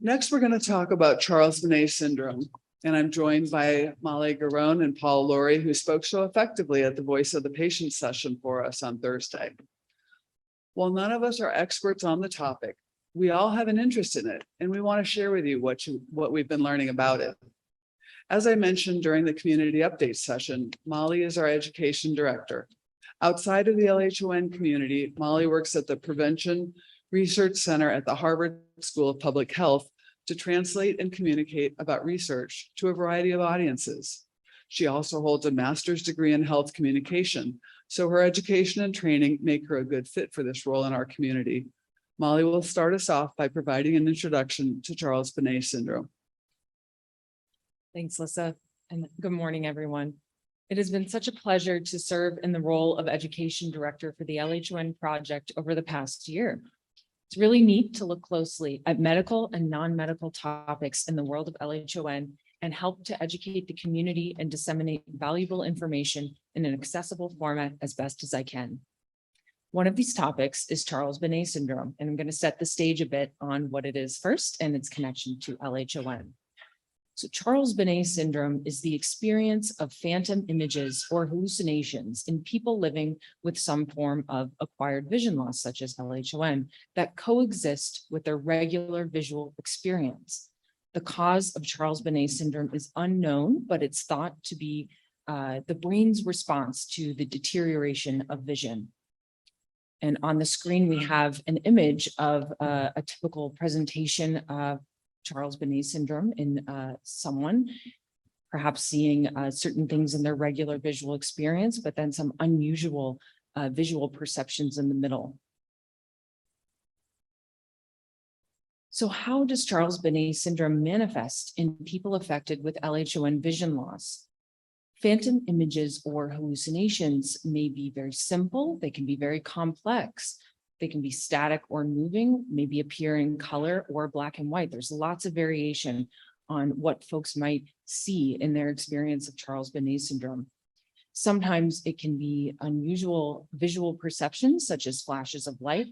Next, we're going to talk about Charles Bonnet Syndrome, and I'm joined by Molly Garone and Paul Laurie, who spoke so effectively at the Voice of the Patient session for us on Thursday. While none of us are experts on the topic, we all have an interest in it, and we want to share with you what we've been learning about it. As I mentioned during the community update session, Molly is our education director. Outside of the LHON community, Molly works at the Prevention Research Center at the Harvard School of Public Health to translate and communicate about research to a variety of audiences. She also holds a master's degree in health communication, so her education and training make her a good fit for this role in our community. Molly will start us off by providing an introduction to Charles Bonnet Syndrome. Thanks, Lissa, and good morning, everyone. It has been such a pleasure to serve in the role of education director for the LHON project over the past year. It's really neat to look closely at medical and non-medical topics in the world of LHON and help to educate the community and disseminate valuable information in an accessible format as best as I can. One of these topics is Charles Bonnet Syndrome, and I'm going to set the stage a bit on what it is first and its connection to LHON. So Charles Bonnet Syndrome is the experience of phantom images or hallucinations in people living with some form of acquired vision loss, such as LHON, that coexist with their regular visual experience. The cause of Charles Bonnet Syndrome is unknown, but it's thought to be the brain's response to the deterioration of vision. And on the screen, we have an image of a typical presentation of Charles Bonnet Syndrome in someone, perhaps seeing certain things in their regular visual experience, but then some unusual visual perceptions in the middle. So how does Charles Bonnet Syndrome manifest in people affected with LHON vision loss? Phantom images or hallucinations may be very simple. They can be very complex. They can be static or moving, maybe appear in color or black and white. There's lots of variation on what folks might see in their experience of Charles Bonnet Syndrome. Sometimes it can be unusual visual perceptions, such as flashes of light,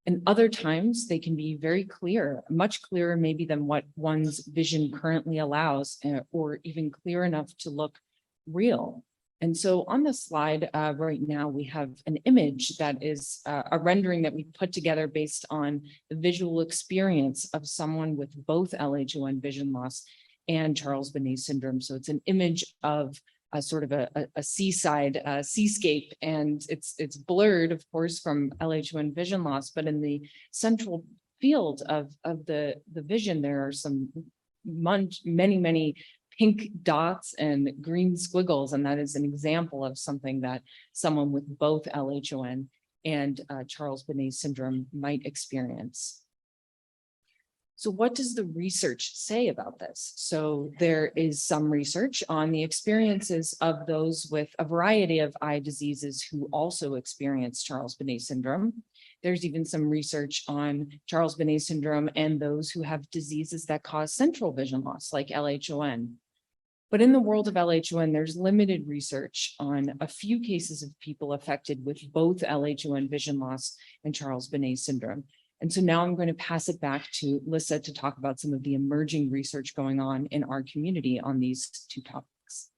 and other times they can be very clear, much clearer maybe than what one's vision currently allows, or even clear enough to look real. And so on the slide right now, we have an image that is a rendering that we put together based on the visual experience of someone with both LHON vision loss and Charles Bonnet Syndrome. So it's an image of a sort of a seaside seascape, and it's blurred, of course, from LHON vision loss, but in the central field of the vision, there are some many pink dots and green squiggles, and that is an example of something that someone with both LHON and Charles Bonnet Syndrome might experience. So what does the research say about this? So there is some research on the experiences of those with a variety of eye diseases who also experience Charles Bonnet Syndrome. There's even some research on Charles Bonnet Syndrome and those who have diseases that cause central vision loss, like LHON. But in the world of LHON, there's limited research on a few cases of people affected with both LHON vision loss and Charles Bonnet Syndrome. And so now I'm going to pass it back to Lissa to talk about some of the emerging research going on in our community on these two topics.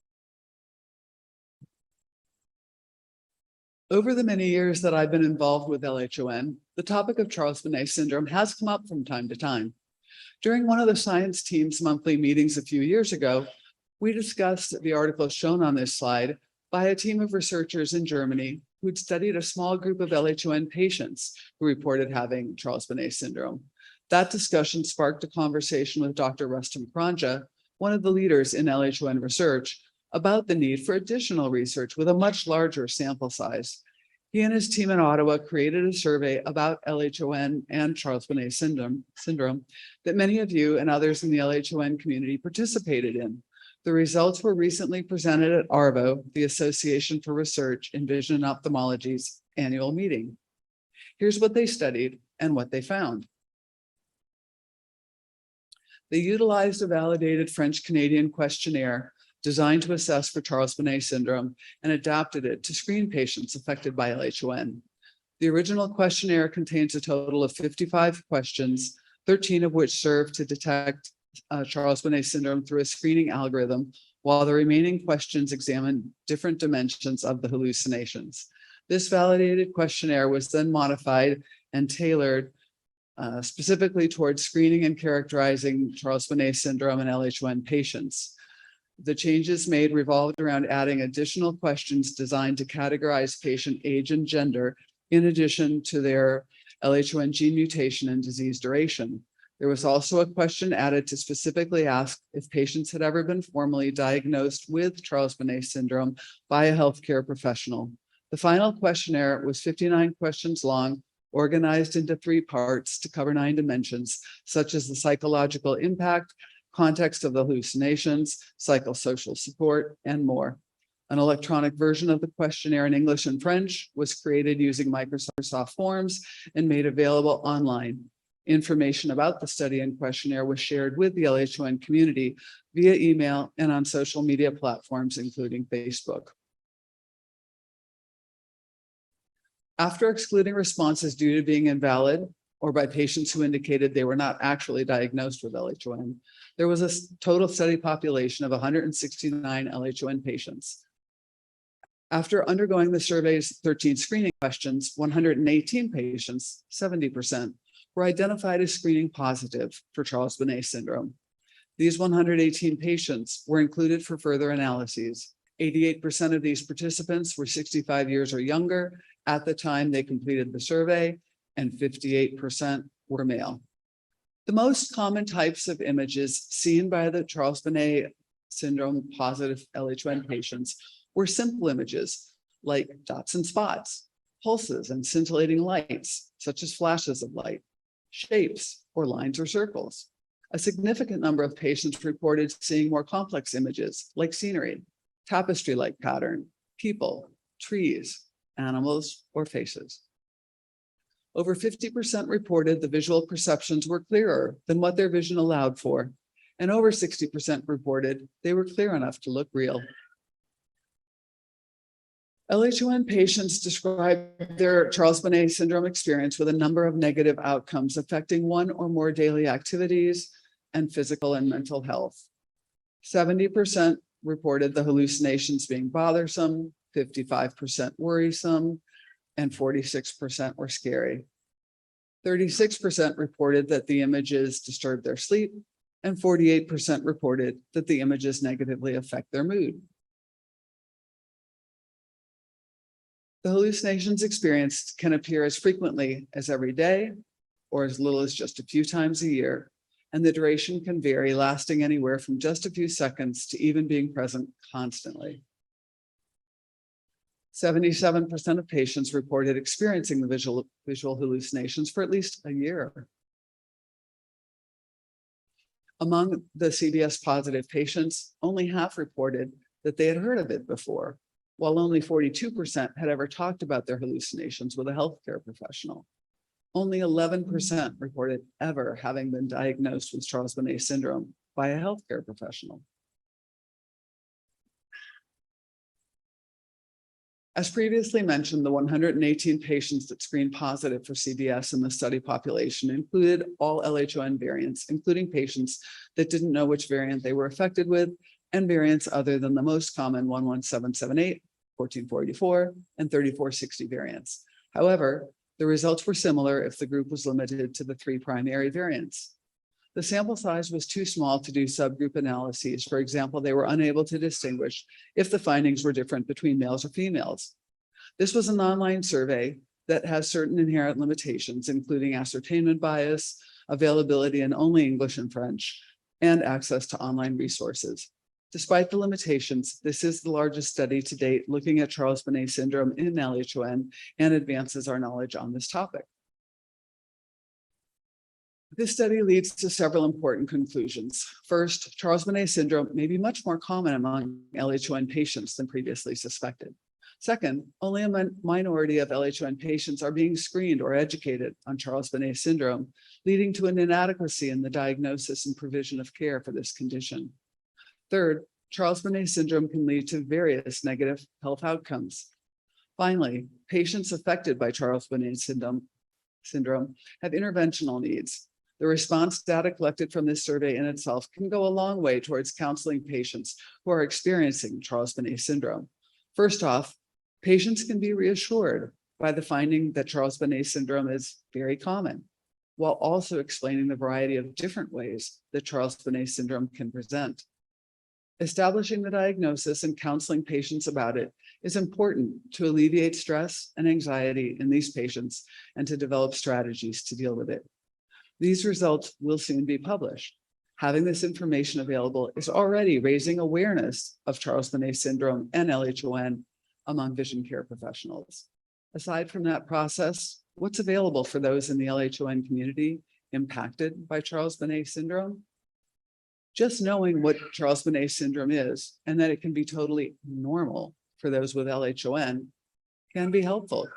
Over the many years that I've been involved with LHON, the topic of Charles Bonnet Syndrome has come up from time to time. During one of the science team's monthly meetings a few years ago, we discussed the article shown on this slide by a team of researchers in Germany who'd studied a small group of LHON patients who reported having Charles Bonnet Syndrome. That discussion sparked a conversation with Dr. Rustam Kranja, one of the leaders in LHON research, about the need for additional research with a much larger sample size. He and his team in Ottawa created a survey about LHON and Charles Bonnet Syndrome that many of you and others in the LHON community participated in. The results were recently presented at ARVO, the Association for Research in Vision and Ophthalmology's annual meeting. Here's what they studied and what they found. They utilized a validated French-Canadian questionnaire designed to assess for Charles Bonnet Syndrome and adapted it to screen patients affected by LHON. The original questionnaire contains a total of 55 questions 13 of which served to detect Charles Bonnet syndrome through a screening algorithm, while the remaining questions examined different dimensions of the hallucinations. This validated questionnaire was then modified and tailored specifically towards screening and characterizing Charles Bonnet syndrome and LHON patients. The changes made revolved around adding additional questions designed to categorize patient age and gender, in addition to their LHON gene mutation and disease duration. There was also a question added to specifically ask if patients had ever been formally diagnosed with Charles Bonnet syndrome by a healthcare professional. The final questionnaire was 59 questions long, organized into 3 parts to cover 9 dimensions, such as the psychological impact, context of the hallucinations, psychosocial support, and more. An electronic version of the questionnaire in English and French was created using Microsoft Forms and made available online. Information about the study and questionnaire was shared with the LHON community via email and on social media platforms, including Facebook. After excluding responses due to being invalid or by patients who indicated they were not actually diagnosed with LHON, there was a total study population of 169 LHON patients. After undergoing the survey's 13 screening questions, 118 patients, 70%, were identified as screening positive for Charles Bonnet syndrome. These 118 patients were included for further analyses. 88% of these participants were 65 years or younger at the time they completed the survey, and 58% were male. The most common types of images seen by the Charles Bonnet syndrome positive LHON patients were simple images like dots and spots, pulses and scintillating lights, such as flashes of light, shapes or lines or circles. A significant number of patients reported seeing more complex images like scenery, tapestry-like pattern, people, trees, animals, or faces. Over 50% reported the visual perceptions were clearer than what their vision allowed for, and over 60% reported they were clear enough to look real. LHON patients described their Charles Bonnet syndrome experience with a number of negative outcomes affecting one or more daily activities and physical and mental health. 70% reported the hallucinations being bothersome, 55% worrisome, and 46% were scary. 36% reported that the images disturbed their sleep, and 48% reported that the images negatively affect their mood. The hallucinations experienced can appear as frequently as every day or as little as just a few times a year, and the duration can vary, lasting anywhere from just a few seconds to even being present constantly. 77% of patients reported experiencing the visual hallucinations for at least a year. Among the CBS positive patients, only half reported that they had heard of it before, while only 42% had ever talked about their hallucinations with a healthcare professional. Only 11% reported ever having been diagnosed with Charles Bonnet syndrome by a healthcare professional. As previously mentioned, the 118 patients that screened positive for CBS in the study population included all LHON variants, including patients that didn't know which variant they were affected with, and variants other than the most common 11778, 1444, and 3460 variants. However, the results were similar if the group was limited to the 3 primary variants. The sample size was too small to do subgroup analyses. For example, they were unable to distinguish if the findings were different between males or females. This was an online survey that has certain inherent limitations, including ascertainment bias, availability in only English and French, and access to online resources. Despite the limitations, this is the largest study to date looking at Charles Bonnet syndrome in LHON and advances our knowledge on this topic. This study leads to several important conclusions. First, Charles Bonnet syndrome may be much more common among LHON patients than previously suspected. Second, only a minority of LHON patients are being screened or educated on Charles Bonnet syndrome, leading to an inadequacy in the diagnosis and provision of care for this condition. Third, Charles Bonnet syndrome can lead to various negative health outcomes. Finally, patients affected by Charles Bonnet syndrome have interventional needs. The response data collected from this survey in itself can go a long way towards counseling patients who are experiencing Charles Bonnet syndrome. First off, patients can be reassured by the finding that Charles Bonnet syndrome is very common, while also explaining the variety of different ways that Charles Bonnet syndrome can present. Establishing the diagnosis and counseling patients about it is important to alleviate stress and anxiety in these patients and to develop strategies to deal with it. These results will soon be published. Having this information available is already raising awareness of Charles Bonnet syndrome and LHON among vision care professionals. Aside from that process, what's available for those in the LHON community impacted by Charles Bonnet syndrome? Just knowing what Charles Bonnet syndrome is and that it can be totally normal for those with LHON can be helpful.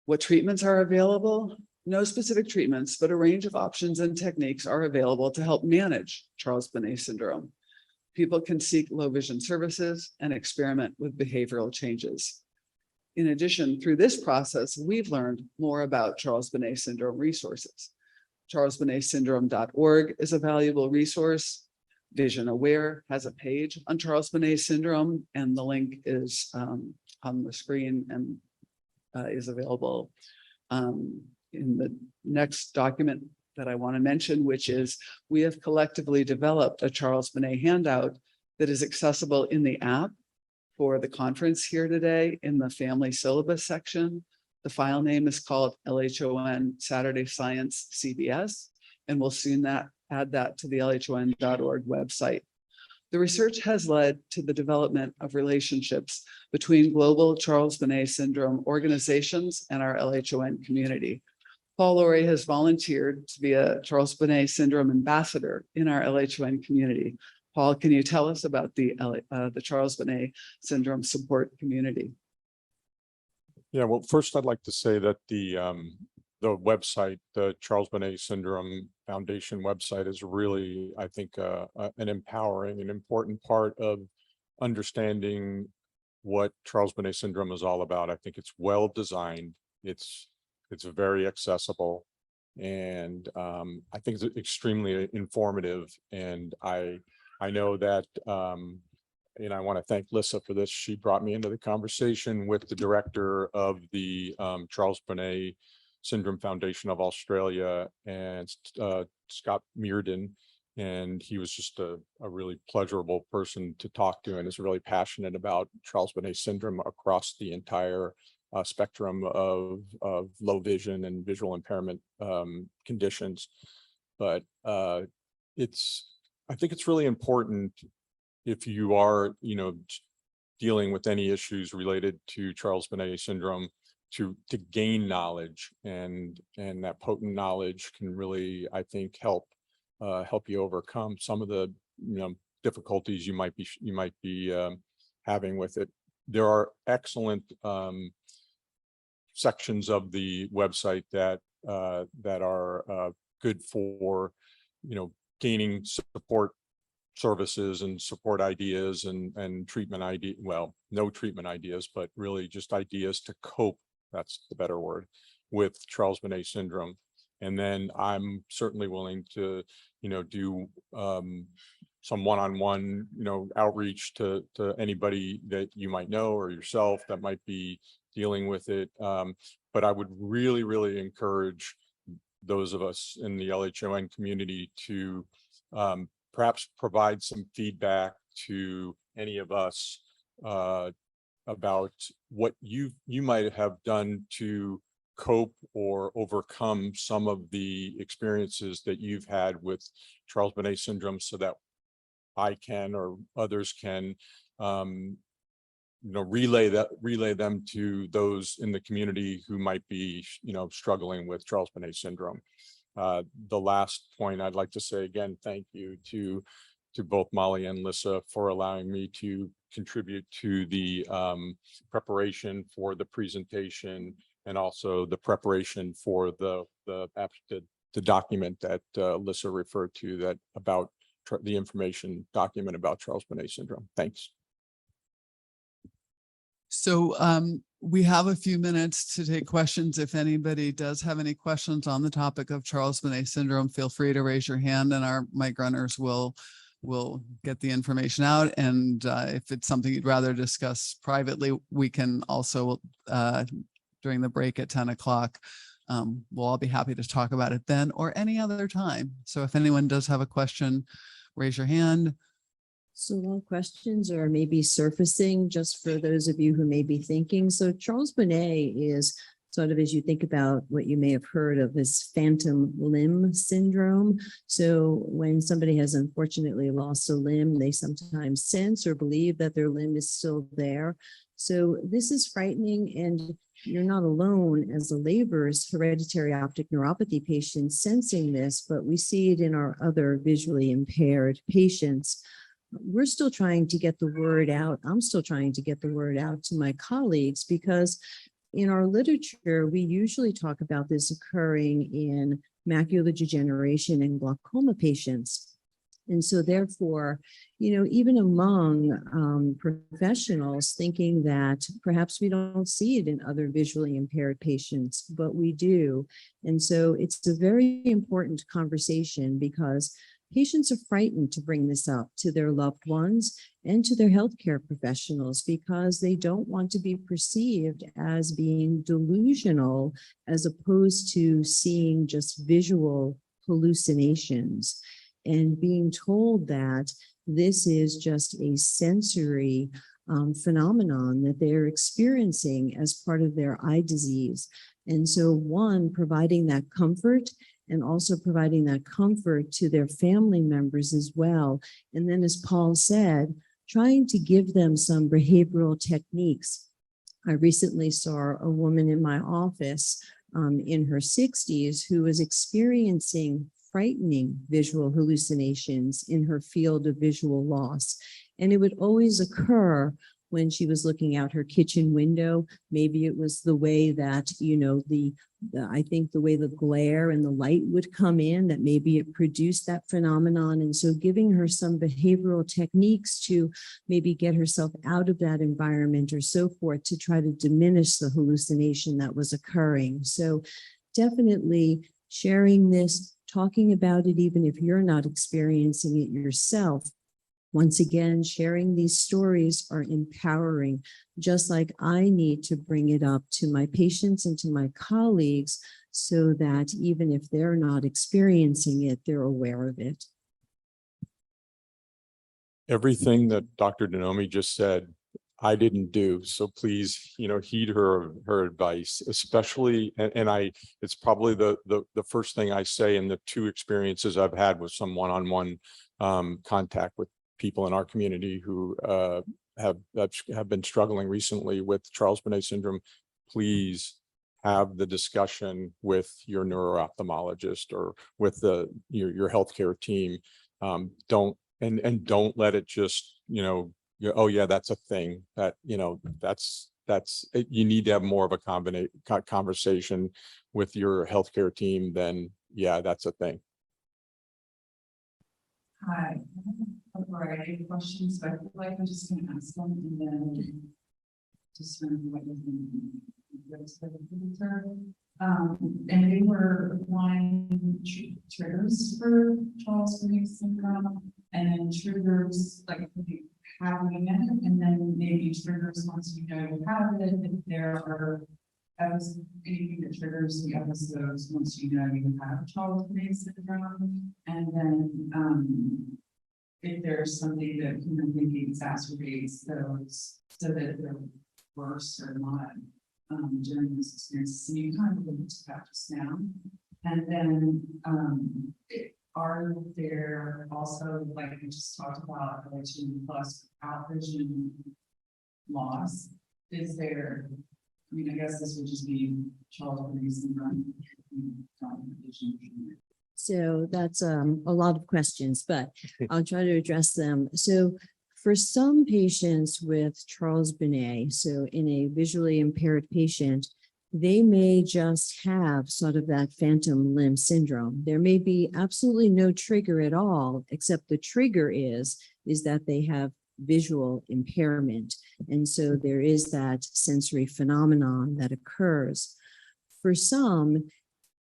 What treatments are available? No specific treatments, but a range of options and techniques are available to help manage Charles Bonnet syndrome. People can seek low vision services and experiment with behavioral changes. In addition, through this process, we've learned more about Charles Bonnet syndrome resources. CharlesBonnetSyndrome.org is a valuable resource. Vision Aware has a page on Charles Bonnet syndrome, and the link is on the screen and is available in the next document that I want to mention, which is we have collectively developed a Charles Bonnet handout that is accessible in the app for the conference here today in the family syllabus section. The file name is called LHON Saturday Science CBS, and we'll soon add that to the LHON.org website. The research has led to the development of relationships between global Charles Bonnet syndrome organizations and our LHON community. Paul Laurie has volunteered to be a Charles Bonnet syndrome ambassador in our LHON community. Paul, can you tell us about the Charles Bonnet syndrome support community? Yeah, well, first I'd like to say that the website, the Charles Bonnet Syndrome Foundation website, is really, I think, an empowering and important part of understanding what Charles Bonnet syndrome is all about. I think it's well designed. It's very accessible, and I think it's extremely informative. And I know that, and I want to thank Lissa for this. She brought me into the conversation with the director of the Charles Bonnet Syndrome Foundation of Australia, and Scott Mearden. And he was just a really pleasurable person to talk to, and is really passionate about Charles Bonnet syndrome across the entire spectrum of low vision and visual impairment conditions. But I think it's really important, if you are, dealing with any issues related to Charles Bonnet syndrome, to gain knowledge, and that potent knowledge can really, I think, help you overcome some of the difficulties you might be having with it. There are excellent sections of the website that are good for gaining support services and support ideas and treatment idea. Well, no treatment ideas, but really just ideas to cope. That's the better word, with Charles Bonnet syndrome. And then I'm certainly willing to, do some one-on-one, outreach to anybody that you might know or yourself that might be dealing with it. But I would really, really encourage those of us in the LHON community to perhaps provide some feedback to any of us about what you might have done to cope or overcome some of the experiences that you've had with Charles Bonnet syndrome, so that I can, or others can, relay them to those in the community who might be, struggling with Charles Bonnet syndrome. The last point I'd like to say, again, thank you to both Molly and Lissa for allowing me to contribute to the preparation for the presentation, and also the preparation for the document that Lissa referred to, that about the information document about Charles Bonnet syndrome. Thanks. So we have a few minutes to take questions. If anybody does have any questions on the topic of Charles Bonnet syndrome, feel free to raise your hand and our mic runners will get the information out. And if it's something you'd rather discuss privately, we can also during the break at 10 o'clock. We'll all be happy to talk about it then or any other time. So if anyone does have a question, raise your hand. So while questions are maybe surfacing, just for those of you who may be thinking, so Charles Bonnet is sort of, as you think about what you may have heard of as phantom limb syndrome. So when somebody has unfortunately lost a limb, they sometimes sense or believe that their limb is still there. So this is frightening, and you're not alone as a Leber hereditary optic neuropathy patient sensing this, but we see it in our other visually impaired patients. We're still trying to get the word out. I'm still trying to get the word out to my colleagues, because in our literature, we usually talk about this occurring in macular degeneration and glaucoma patients. And so therefore, even among professionals thinking that perhaps we don't see it in other visually impaired patients, but we do. And so it's a very important conversation, because patients are frightened to bring this up to their loved ones and to their healthcare professionals, because they don't want to be perceived as being delusional as opposed to seeing just visual hallucinations, and being told that this is just a sensory phenomenon that they're experiencing as part of their eye disease. And so one, providing that comfort, and also providing that comfort to their family members as well. And then, as Paul said, trying to give them some behavioral techniques. I recently saw a woman in my office in her 60s who was experiencing frightening visual hallucinations in her field of visual loss. And it would always occur when she was looking out her kitchen window. Maybe it was the way that, I think the way the glare and the light would come in, that maybe it produced that phenomenon. And so giving her some behavioral techniques to maybe get herself out of that environment or so forth, to try to diminish the hallucination that was occurring. So definitely sharing this, talking about it, even if you're not experiencing it yourself. Once again, sharing these stories are empowering, just like I need to bring it up to my patients and to my colleagues, so that even if they're not experiencing it, they're aware of it. Everything that Dr. Denomi just said, I didn't do. So please, heed her advice, especially, and it's probably the first thing I say in the two experiences I've had with some one-on-one contact with people in our community who have been struggling recently with Charles Bonnet syndrome. Please have the discussion with your neuro-ophthalmologist or with your healthcare team. Don't let it just, oh yeah, that's a thing that, that's you need to have more of a conversation with your healthcare team than, yeah, that's a thing. Hi, I have a variety of questions, but I feel like I'm just going to ask them and then just what you think. And they were applying triggers for Charles Bonnet syndrome, and then triggers like having it, and then maybe triggers once you know you have it. If there are anything that triggers the episodes once you know you have Charles Bonnet syndrome, and then if there's something that maybe exacerbates those so that they're worse or not during this experience. And you kind of alluded to that just now. And then are there also, like we just talked about, LHON plus without vision loss? Is there, I guess this would just be Charles Bonnet syndrome. So that's a lot of questions, but I'll try to address them. So for some patients with Charles Bonnet, so in a visually impaired patient, they may just have sort of that phantom limb syndrome. There may be absolutely no trigger at all, except the trigger is that they have visual impairment. And so there is that sensory phenomenon that occurs. For some,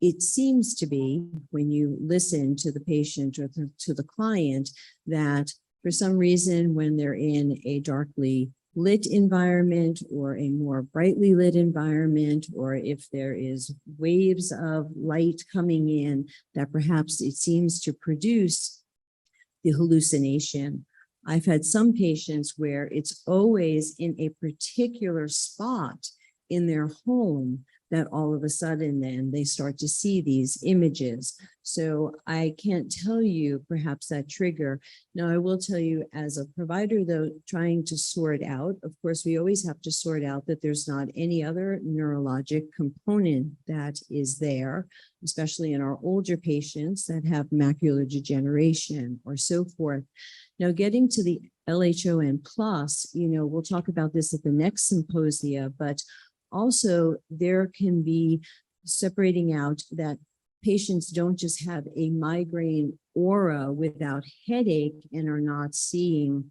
it seems to be, when you listen to the patient or to the client, that for some reason, when they're in a darkly lit environment or a more brightly lit environment, or if there is waves of light coming in, that perhaps it seems to produce the hallucination. I've had some patients where it's always in a particular spot in their home that all of a sudden then they start to see these images. So I can't tell you perhaps that trigger. Now, I will tell you, as a provider, though, trying to sort out, of course, we always have to sort out that there's not any other neurologic component that is there, especially in our older patients that have macular degeneration or so forth. Now, getting to the LHON plus, we'll talk about this at the next symposia, but also there can be separating out that patients don't just have a migraine aura without headache and are not seeing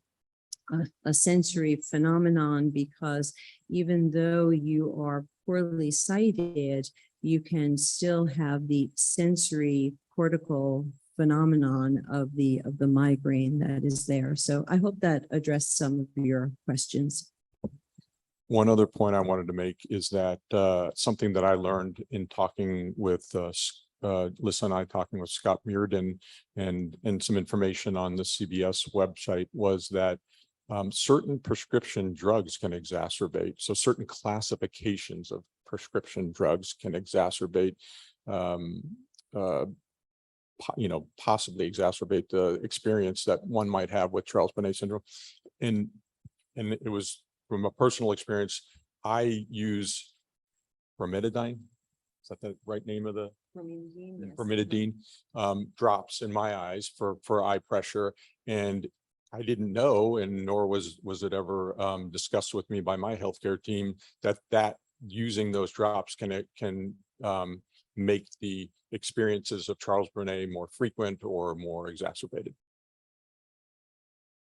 a sensory phenomenon, because even though you are poorly sighted, you can still have the sensory cortical phenomenon of the migraine that is there. So I hope that addressed some of your questions. One other point I wanted to make is that something that I learned in talking with Lissa and I talking with Scott Muirden and some information on the CBS website was that certain prescription drugs can exacerbate. So certain classifications of prescription drugs can exacerbate, possibly exacerbate the experience that one might have with Charles Bonnet syndrome. And it was from a personal experience. I use Bromidine. Is that the right name of the? Bromidine drops in my eyes for eye pressure. And I didn't know, and nor was it ever discussed with me by my healthcare team, that using those drops can make the experiences of Charles Bonnet more frequent or more exacerbated.